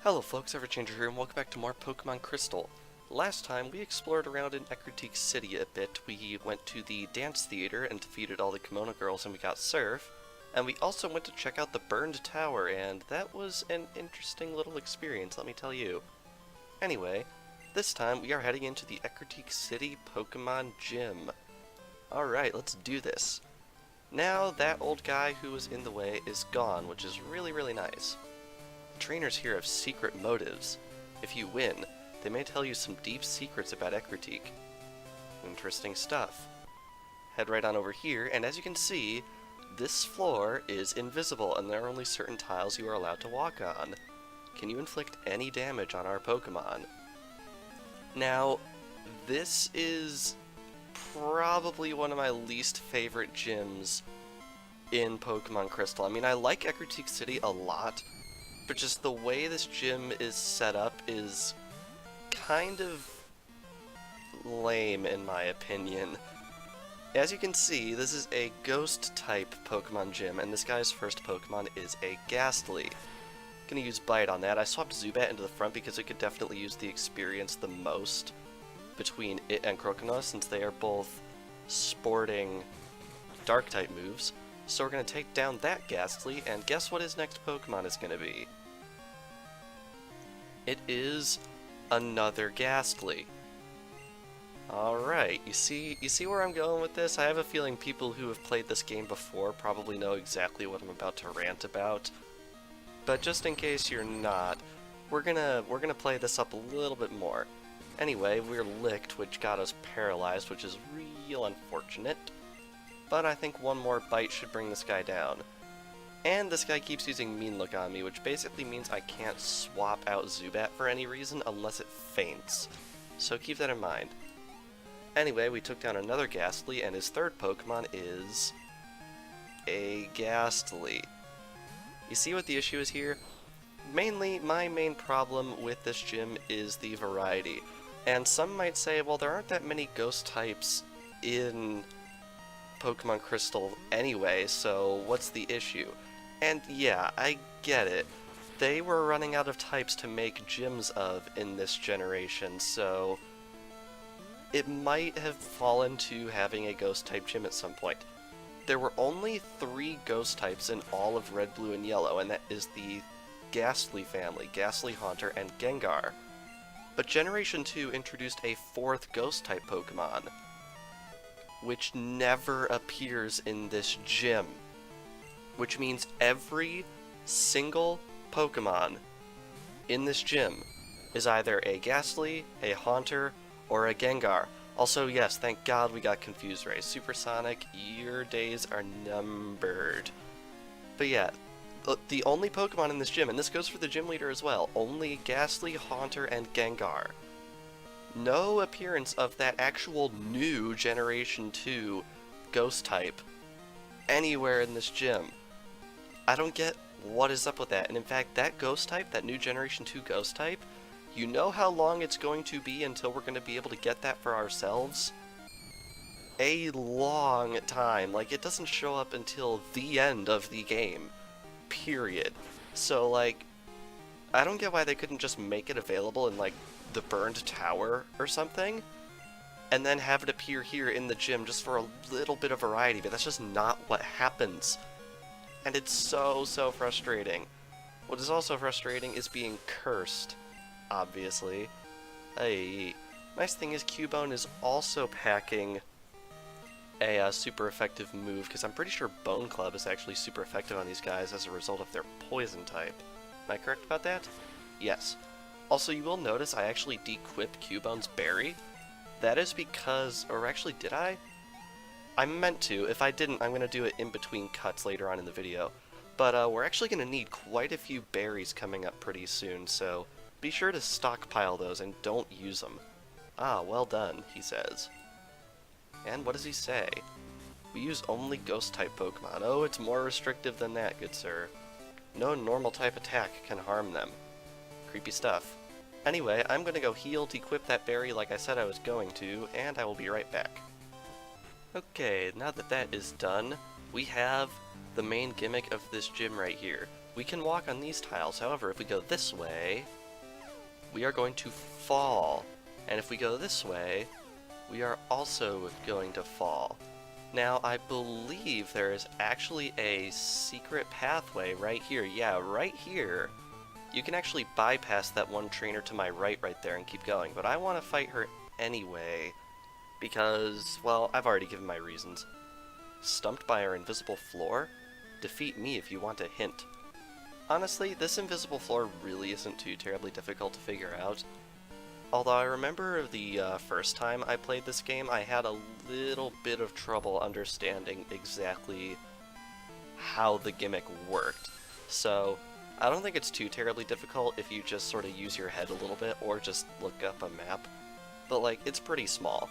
Hello folks, Everchanger here, and welcome back to more Pokemon Crystal. Last time, we explored around in Ecruteak City a bit. We went to the dance theater and defeated all the kimono girls and we got Surf. And we also went to check out the burned tower, and that was an interesting little experience, let me tell you. Anyway, this time we are heading into the Ecruteak City Pokemon Gym. Alright, let's do this. Now, that old guy who was in the way is gone, which is really nice. Trainers here have secret motives. If you win, they may tell you some deep secrets about Ecruteak. Interesting stuff. Head right on over here, and as you can see, this floor is invisible, and there are only certain tiles you are allowed to walk on. Can you inflict any damage on our Pokemon? Now, this is probably one of my least favorite gyms in Pokemon Crystal. I mean, I like Ecruteak City a lot, but just the way this gym is set up is kind of lame in my opinion. As you can see, this is a ghost-type Pokemon gym, and this guy's first Pokemon is a Ghastly. Gonna use Bite on that. I swapped Zubat into the front because it could definitely use the experience the most between it and Croconaw, since they are both sporting Dark-type moves. So we're gonna take down that Ghastly, and guess what his next Pokemon is gonna be? It is another Ghastly. Alright, you see where I'm going with this? I have a feeling people who have played this game before probably know exactly what I'm about to rant about. But just in case you're not, we're gonna play this up a little bit more. Anyway, we're licked, which got us paralyzed, which is real unfortunate. But I think one more bite should bring this guy down. And this guy keeps using Mean Look on me, which basically means I can't swap out Zubat for any reason unless it faints. So keep that in mind. Anyway, we took down another Ghastly, and his third Pokemon is a Ghastly. You see what the issue is here? Mainly, my main problem with this gym is the variety. And some might say, well, there aren't that many ghost types in Pokemon Crystal anyway, so what's the issue? And yeah, I get it. They were running out of types to make gyms of in this generation, so it might have fallen to having a ghost type gym at some point. There were only 3 ghost types in all of Red, Blue, and Yellow, and that is the Ghastly family, Ghastly, Haunter, and Gengar. But Generation 2 introduced a 4th ghost type Pokemon, which never appears in this gym. Which means every single Pokemon in this gym is either a Ghastly, a Haunter, or a Gengar. Also, yes, thank God we got Confused Ray. Supersonic, your days are numbered. But yeah, the only Pokemon in this gym, and this goes for the gym leader as well, only Ghastly, Haunter, and Gengar. No appearance of that actual new Generation 2 ghost type anywhere in this gym. I don't get what is up with that, and in fact, that ghost type, that new Generation 2 ghost type, you know how long it's going to be until we're going to be able to get that for ourselves? A long time. Like, it doesn't show up until the end of the game. Period. So, like, I don't get why they couldn't just make it available in, like, the burned tower or something, and then have it appear here in the gym just for a little bit of variety, but that's just not what happens. And it's so frustrating. What is also frustrating is being cursed, obviously. Hey, nice thing is Cubone is also packing a super effective move, because I'm pretty sure Bone Club is actually super effective on these guys as a result of their poison type. Am I correct about that? Yes. Also, you will notice I actually de-equipped Cubone's berry. That is because, or actually did I? I meant to. If I didn't, I'm going to do it in between cuts later on in the video. But we're actually going to need quite a few berries coming up pretty soon, so be sure to stockpile those and don't use them. Ah, well done, he says. And what does he say? We use only ghost-type Pokemon. Oh, it's more restrictive than that, good sir. No normal-type attack can harm them. Creepy stuff. Anyway, I'm going to go heal, de-equip that berry like I said I was going to, and I will be right back. Okay, now that that is done, we have the main gimmick of this gym right here. we can walk on these tiles. However, if we go this way, we are going to fall. And if we go this way, we are also going to fall. Now, I believe there is actually a secret pathway right here. Yeah, right here. You can actually bypass that one trainer to my right there and keep going. But I want to fight her anyway because, well, I've already given my reasons. Stumped by our invisible floor? Defeat me if you want a hint. Honestly, this invisible floor really isn't too terribly difficult to figure out. Although I remember the first time I played this game, I had a little bit of trouble understanding exactly how the gimmick worked. So, I don't think it's too terribly difficult if you just sort of use your head a little bit or just look up a map. But, like, it's pretty small.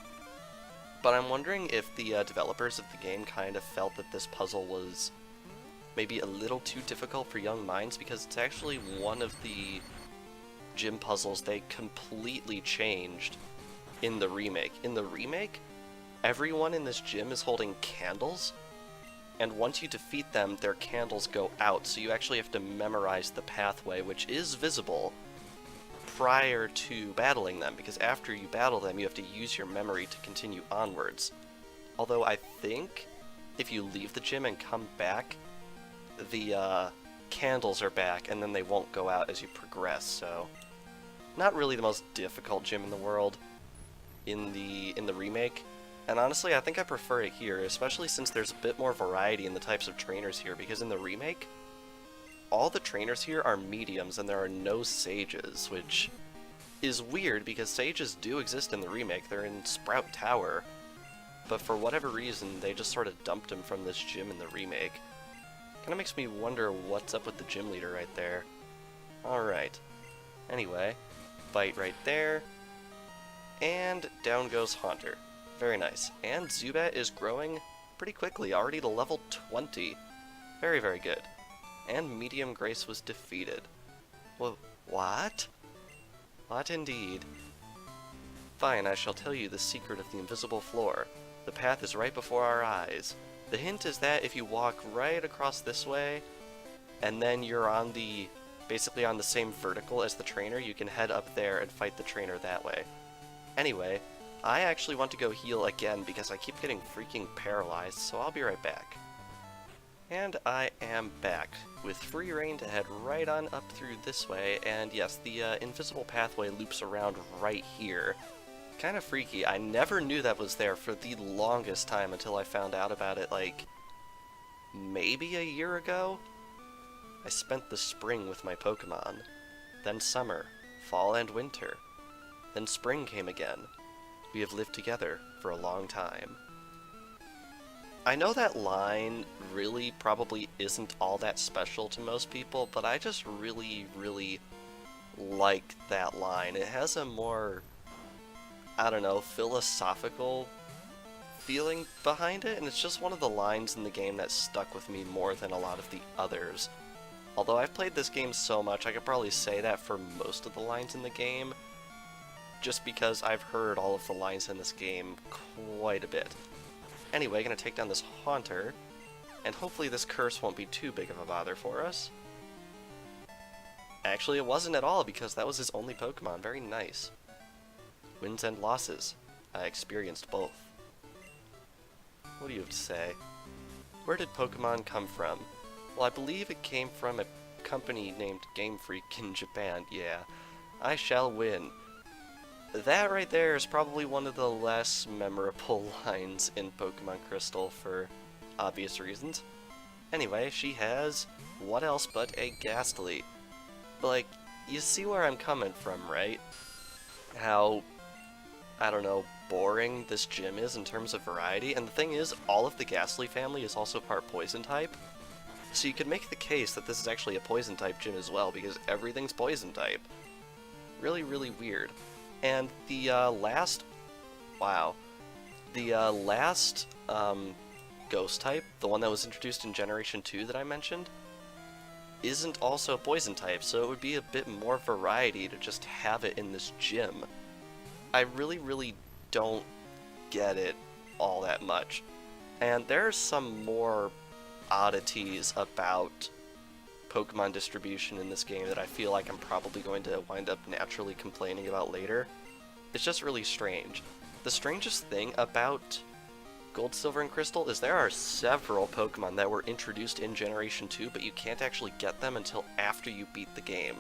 But I'm wondering if the developers of the game kind of felt that this puzzle was maybe a little too difficult for young minds, because it's actually one of the gym puzzles they completely changed in the remake. In the remake, everyone in this gym is holding candles, and once you defeat them, their candles go out, so you actually have to memorize the pathway, which is visible prior to battling them, because after you battle them, you have to use your memory to continue onwards. Although I think if you leave the gym and come back, the candles are back, and then they won't go out as you progress, so not really the most difficult gym in the world in the remake. And honestly, I think I prefer it here, especially since there's a bit more variety in the types of trainers here, because in the remake, all the trainers here are mediums and there are no sages, which is weird because sages do exist in the remake. They're in Sprout Tower, but for whatever reason, they just sort of dumped them from this gym in the remake. Kinda makes me wonder what's up with the gym leader right there. Alright. Anyway, bite right there, and down goes Haunter. Very nice. And Zubat is growing pretty quickly, already to level 20. Very, very good. And Medium Grace was defeated. Well, what? What indeed? Fine, I shall tell you the secret of the invisible floor. The path is right before our eyes. The hint is that if you walk right across this way, and then you're on the, basically on the same vertical as the trainer, you can head up there and fight the trainer that way. Anyway, I actually want to go heal again because I keep getting freaking paralyzed, so I'll be right back. And I am back, with free reign to head right on up through this way, and yes, the invisible pathway loops around right here. Kind of freaky. I never knew that was there for the longest time until I found out about it, like, maybe a year ago? I spent the spring with my Pokémon, then summer, fall and winter, then spring came again. We have lived together for a long time. I know that line really probably isn't all that special to most people, but I just really, really like that line. It has a more, I don't know, philosophical feeling behind it, and it's just one of the lines in the game that stuck with me more than a lot of the others. Although I've played this game so much, I could probably say that for most of the lines in the game, just because I've heard all of the lines in this game quite a bit. Anyway, gonna take down this Haunter, and hopefully this curse won't be too big of a bother for us. Actually, it wasn't at all, because that was his only Pokemon. Very nice. Wins and losses. I experienced both. What do you have to say? Where did Pokemon come from? Well, I believe it came from a company named Game Freak in Japan. Yeah, I shall win. That right there is probably one of the less memorable lines in Pokemon Crystal for obvious reasons. Anyway, she has what else but a Ghastly. But, like, you see where I'm coming from, right? How, I don't know, boring this gym is in terms of variety. And the thing is, all of the Ghastly family is also part Poison type. So you could make the case that this is actually a Poison type gym as well, because everything's Poison type. Really, really weird. And the last Ghost type, the one that was introduced in Generation 2 that I mentioned, isn't also Poison type, so it would be a bit more variety to just have it in this gym. I really, really don't get it all that much. And there are some more oddities about Pokemon distribution in this game that I feel like I'm probably going to wind up naturally complaining about later. It's just really strange. The strangest thing about Gold, Silver, and Crystal is there are several Pokemon that were introduced in Generation 2, but you can't actually get them until after you beat the game.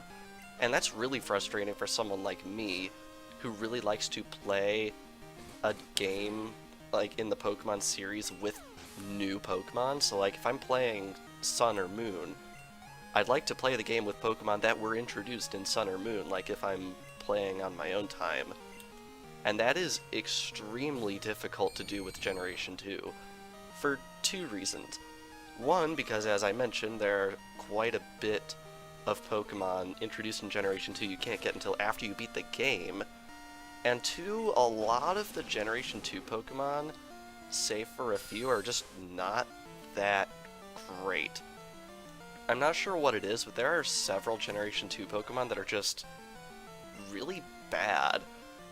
And that's really frustrating for someone like me, who really likes to play a game like in the Pokemon series with new Pokemon. So like if I'm playing Sun or Moon, I'd like to play the game with Pokemon that were introduced in Sun or Moon, like if I'm playing on my own time. And that is extremely difficult to do with Generation 2, for two reasons. One, because as I mentioned, there are quite a bit of Pokemon introduced in Generation 2 you can't get until after you beat the game. And two, a lot of the Generation 2 Pokemon, save for a few, are just not that great. I'm not sure what it is, but there are several Generation 2 Pokemon that are just really bad.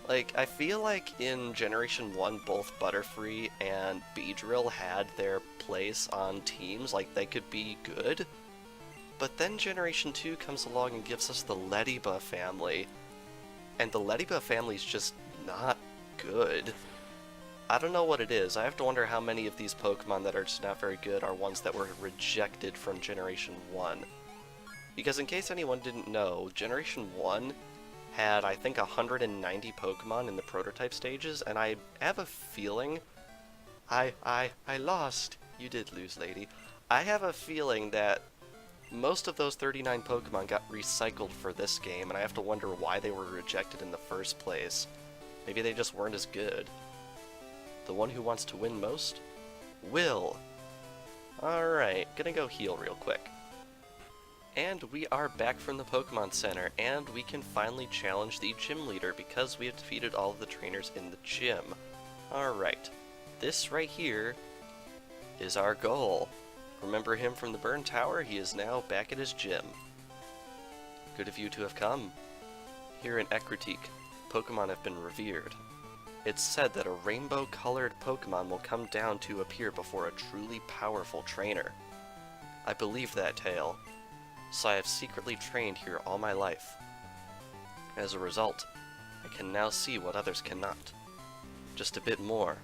Like, I feel like in Generation 1, both Butterfree and Beedrill had their place on teams, like they could be good. But then Generation 2 comes along and gives us the Lediba family, and the Lediba family is just not good. I don't know what it is. I have to wonder how many of these Pokemon that are just not very good are ones that were rejected from Generation 1. Because in case anyone didn't know, Generation 1 had, I think, 190 Pokemon in the prototype stages, and I have a feeling... I lost. You did lose, lady. I have a feeling that most of those 39 Pokemon got recycled for this game, and I have to wonder why they were rejected in the first place. Maybe they just weren't as good. The one who wants to win most? Will. Alright, gonna go heal real quick. And we are back from the Pokemon Center, and we can finally challenge the gym leader because we have defeated all of the trainers in the gym. Alright, this right here is our goal. Remember him from the Burn Tower? He is now back at his gym. Good of you to have come. Here in Ecruteak, Pokemon have been revered. It's said that a rainbow-colored Pokemon will come down to appear before a truly powerful trainer. I believe that tale, so I have secretly trained here all my life. As a result, I can now see what others cannot. Just a bit more.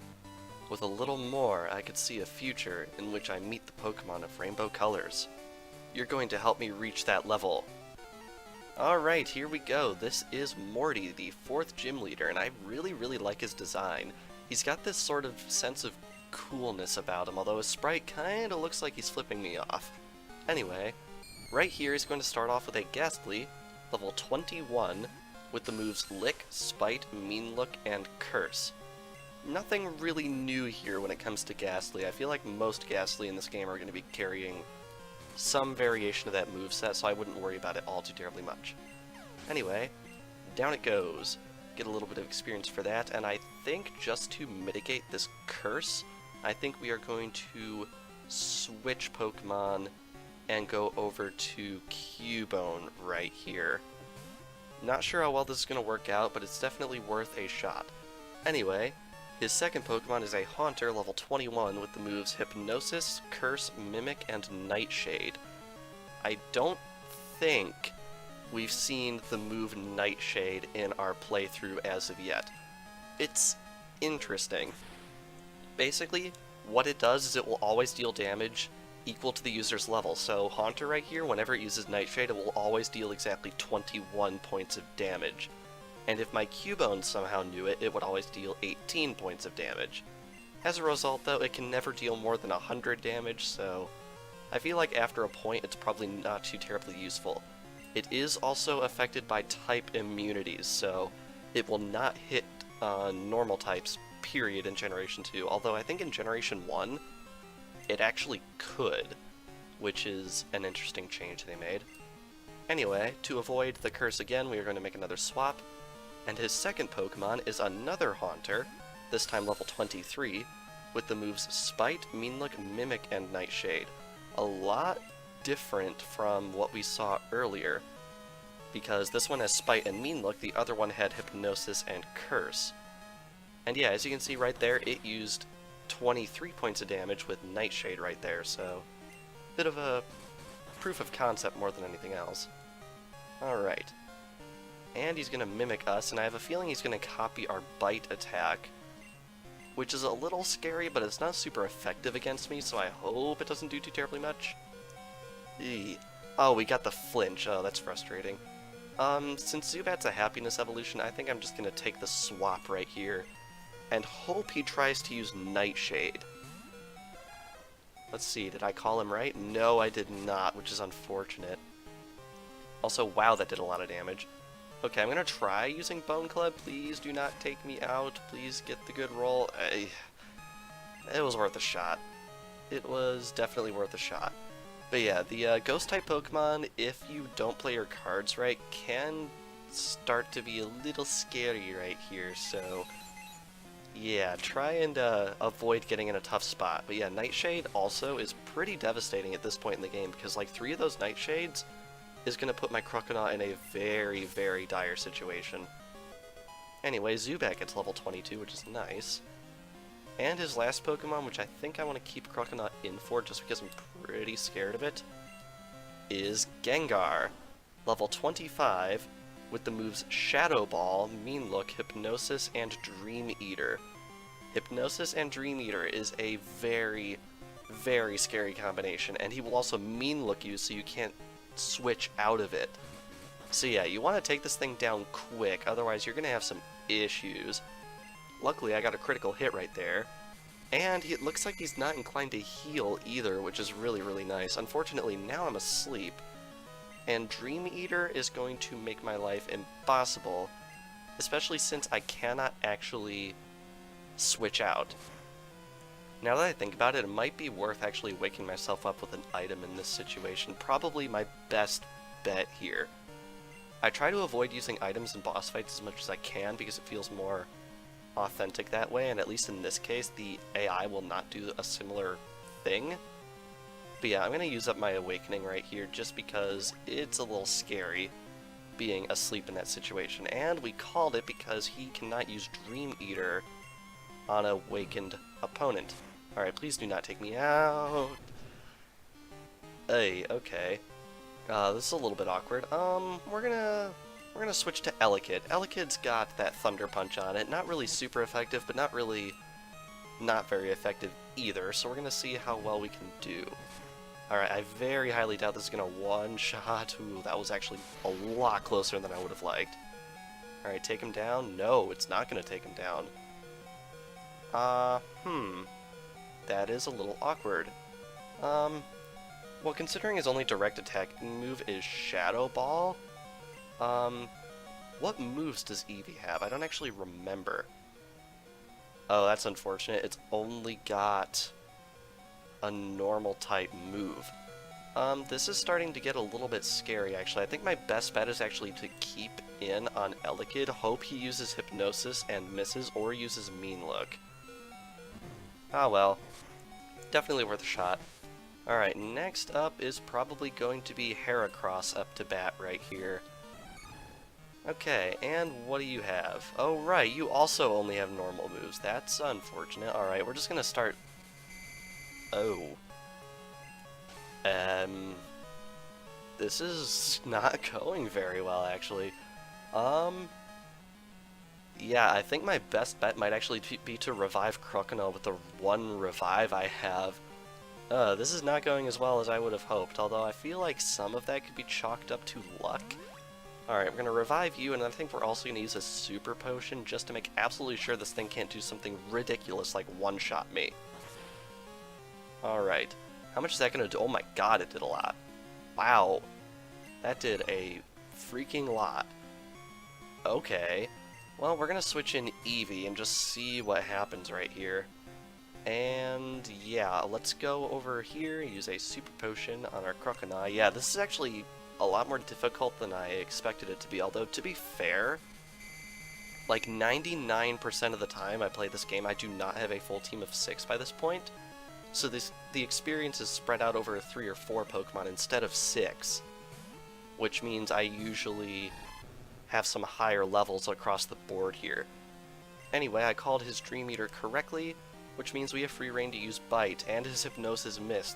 With a little more, I could see a future in which I meet the Pokemon of rainbow colors. You're going to help me reach that level. Alright, here we go. This is Morty, the 4th gym leader, and I really like his design. He's got this sort of sense of coolness about him, although his sprite kinda looks like he's flipping me off. Anyway, right here he's going to start off with a Ghastly, level 21, with the moves Lick, Spite, Mean Look, and Curse. Nothing really new here when it comes to Ghastly. I feel like most Ghastly in this game are going to be carrying some variation of that moveset, so I wouldn't worry about it all too terribly much. Anyway, down it goes. Get a little bit of experience for that, and I think just to mitigate this curse, I think we are going to switch Pokemon and go over to Cubone right here. Not sure how well this is going to work out, but it's definitely worth a shot. Anyway, his second Pokemon is a Haunter, level 21, with the moves Hypnosis, Curse, Mimic, and Nightshade. I don't think we've seen the move Nightshade in our playthrough as of yet. It's interesting. Basically, what it does is it will always deal damage equal to the user's level. So Haunter right here, whenever it uses Nightshade, it will always deal exactly 21 points of damage. And if my Cubone somehow knew it, it would always deal 18 points of damage. As a result, though, it can never deal more than 100 damage, so I feel like after a point it's probably not too terribly useful. It is also affected by type immunities, so it will not hit normal types, period, in Generation 2, although I think in Generation 1 it actually could, which is an interesting change they made. Anyway, to avoid the curse again, we are going to make another swap. And his second Pokemon is another Haunter, this time level 23, with the moves Spite, Mean Look, Mimic, and Nightshade. A lot different from what we saw earlier, because this one has Spite and Mean Look, the other one had Hypnosis and Curse. And yeah, as you can see right there, it used 23 points of damage with Nightshade right there, so bit of a proof of concept more than anything else. Alright. And he's gonna mimic us, and I have a feeling he's gonna copy our bite attack, which is a little scary, but it's not super effective against me, so I hope it doesn't do too terribly much. Eee. Oh, we got the flinch. Oh, that's frustrating. Since Zubat's a happiness evolution, I think I'm just gonna take the swap right here, and hope he tries to use Nightshade. Let's see, did I call him right? No, I did not, which is unfortunate. Also, wow, that did a lot of damage. Okay, I'm gonna try using Bone Club. Please do not take me out. Please get the good roll. It was worth a shot. It was definitely worth a shot. But yeah, the Ghost-type Pokemon, if you don't play your cards right, can start to be a little scary right here, so yeah, try and avoid getting in a tough spot. But yeah, Nightshade also is pretty devastating at this point in the game, because like 3 of those Nightshades is going to put my Croconaw in a very, very dire situation. Anyway, Zubat gets level 22, which is nice. And his last Pokemon, which I think I want to keep Croconaw in for just because I'm pretty scared of it, is Gengar, level 25, with the moves Shadow Ball, Mean Look, Hypnosis, and Dream Eater. Hypnosis and Dream Eater is a very, very scary combination, and he will also Mean Look you so you can't switch out of it. So yeah, you want to take this thing down quick, otherwise you're going to have some issues. Luckily, I got a critical hit right there. And it looks like he's not inclined to heal either, which is really, really nice. Unfortunately, now I'm asleep. And Dream Eater is going to make my life impossible, especially since I cannot actually switch out. Now that I think about it, it might be worth actually waking myself up with an item in this situation. Probably my best bet here. I try to avoid using items in boss fights as much as I can because it feels more authentic that way, and at least in this case, the AI will not do a similar thing. But yeah, I'm going to use up my Awakening right here just because it's a little scary being asleep in that situation. And we called it because he cannot use Dream Eater on an awakened opponent. Alright, please do not take me out. Hey, okay. This is a little bit awkward. We're gonna switch to Elekid. Elekid's got that Thunder Punch on it. Not really super effective, but not really not very effective either. So we're gonna see how well we can do. Alright, I very highly doubt this is gonna one-shot. Ooh, that was actually a lot closer than I would have liked. Alright, take him down? No, it's not gonna take him down. That is a little awkward. Well, considering his only direct attack move is Shadow Ball, what moves does Eevee have? I don't actually remember. Oh, that's unfortunate. It's only got a normal type move. This is starting to get a little bit scary, actually. I think my best bet is actually to keep in on Elekid, hope he uses Hypnosis and misses, or uses Mean Look. Ah well. Definitely worth a shot. Alright, next up is probably going to be Heracross up to bat right here. Okay, and what do you have? Oh right, you also only have normal moves. That's unfortunate. Alright, we're just gonna start... Oh. This is not going very well, actually. Yeah, I think my best bet might actually be to revive Croconaw with the one revive I have. This is not going as well as I would have hoped, although I feel like some of that could be chalked up to luck. Alright, we're going to revive you, and I think we're also going to use a super potion just to make absolutely sure this thing can't do something ridiculous like one-shot me. Alright, how much is that going to do? Oh my god, it did a lot. Wow, that did a freaking lot. Okay, well, we're going to switch in Eevee and just see what happens right here. And yeah, let's go over here, use a super potion on our Croconaw. Yeah, this is actually a lot more difficult than I expected it to be, although to be fair, like 99% of the time I play this game, I do not have a full team of 6 by this point. So the experience is spread out over 3 or 4 Pokemon instead of 6, which means I usually have some higher levels across the board here. Anyway, I called his Dream Eater correctly, which means we have free reign to use Bite, and his Hypnosis missed.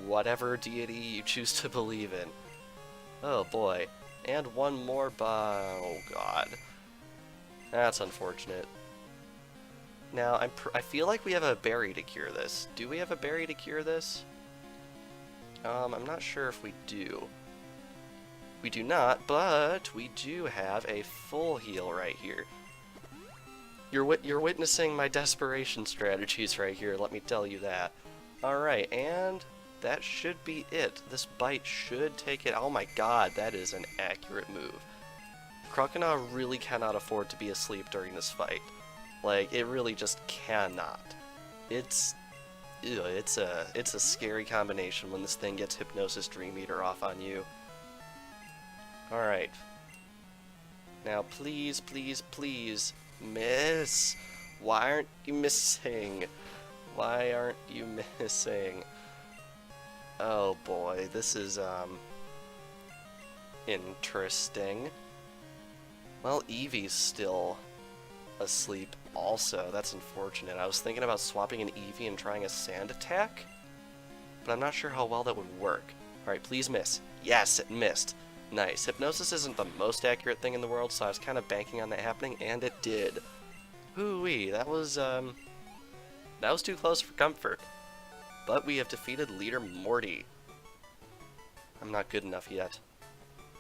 whatever deity you choose to believe in. Oh boy. And one more oh god. That's unfortunate. Now, I feel like we have a berry to cure this. Do we have a berry to cure this? I'm not sure if we do. We do not, but we do have a full heal right here. You're witnessing my desperation strategies right here, let me tell you that. Alright, and that should be it. This bite should take it. Oh my god, that is an accurate move. Croconaw really cannot afford to be asleep during this fight. Like, it really just cannot. It's a scary combination when this thing gets Hypnosis Dream Eater off on you. Alright. Now, please, please, please, miss! Why aren't you missing? Why aren't you missing? Oh boy, this is, interesting. Well, Eevee's still asleep also. That's unfortunate. I was thinking about swapping an Eevee and trying a sand attack, but I'm not sure how well that would work. Alright, please miss. Yes, it missed. Nice. Hypnosis isn't the most accurate thing in the world, so I was kind of banking on that happening, and it did. Hoo-wee, that was too close for comfort. But we have defeated Leader Morty. I'm not good enough yet.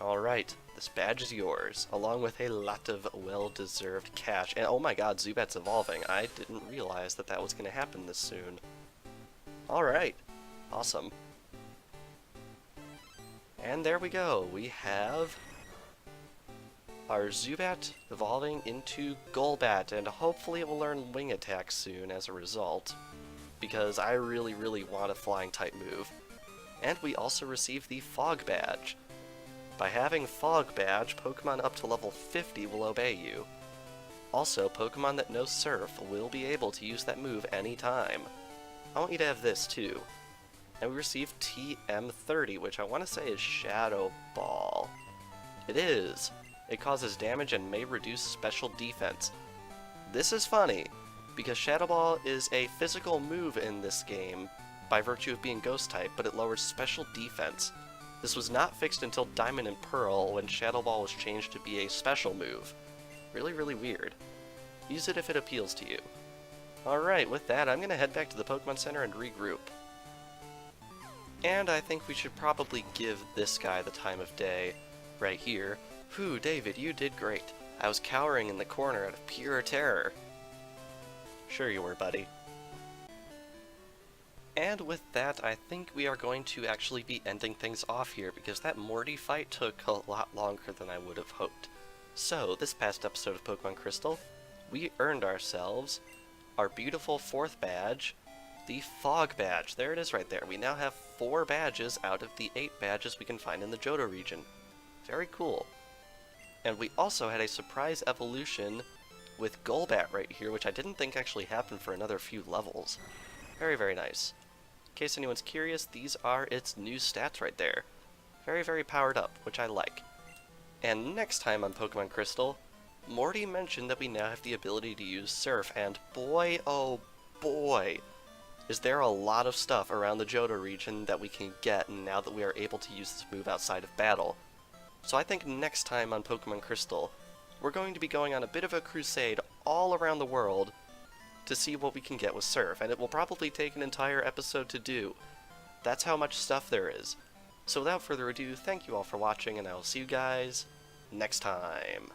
Alright, this badge is yours, along with a lot of well-deserved cash. And oh my god, Zubat's evolving. I didn't realize that that was going to happen this soon. Alright, awesome. And there we go, we have our Zubat evolving into Golbat, and hopefully it will learn Wing Attack soon as a result, because I really, really want a Flying type move. And we also received the Fog Badge. By having Fog Badge, Pokemon up to level 50 will obey you. Also, Pokemon that know Surf will be able to use that move anytime. I want you to have this too. And we received TM30, which I want to say is Shadow Ball. It is. It causes damage and may reduce special defense. This is funny, because Shadow Ball is a physical move in this game by virtue of being Ghost type, but it lowers special defense. This was not fixed until Diamond and Pearl, when Shadow Ball was changed to be a special move. Really, really weird. Use it if it appeals to you. Alright, with that, I'm going to head back to the Pokemon Center and regroup. And I think we should probably give this guy the time of day, right here. Whew, David, you did great. I was cowering in the corner out of pure terror. Sure you were, buddy. And with that, I think we are going to actually be ending things off here, because that Morty fight took a lot longer than I would have hoped. So, this past episode of Pokemon Crystal, we earned ourselves our beautiful 4th badge, the Fog Badge. There it is right there. We now have 4 badges out of the 8 badges we can find in the Johto region. Very cool. And we also had a surprise evolution with Golbat right here, which I didn't think actually happened for another few levels. Very, very nice. In case anyone's curious, these are its new stats right there. Very, very powered up, which I like. And next time on Pokemon Crystal, Morty mentioned that we now have the ability to use Surf, and boy, oh boy, is there a lot of stuff around the Johto region that we can get now that we are able to use this move outside of battle. So I think next time on Pokemon Crystal, we're going to be going on a bit of a crusade all around the world to see what we can get with Surf, and it will probably take an entire episode to do. That's how much stuff there is. So without further ado, thank you all for watching, and I will see you guys next time.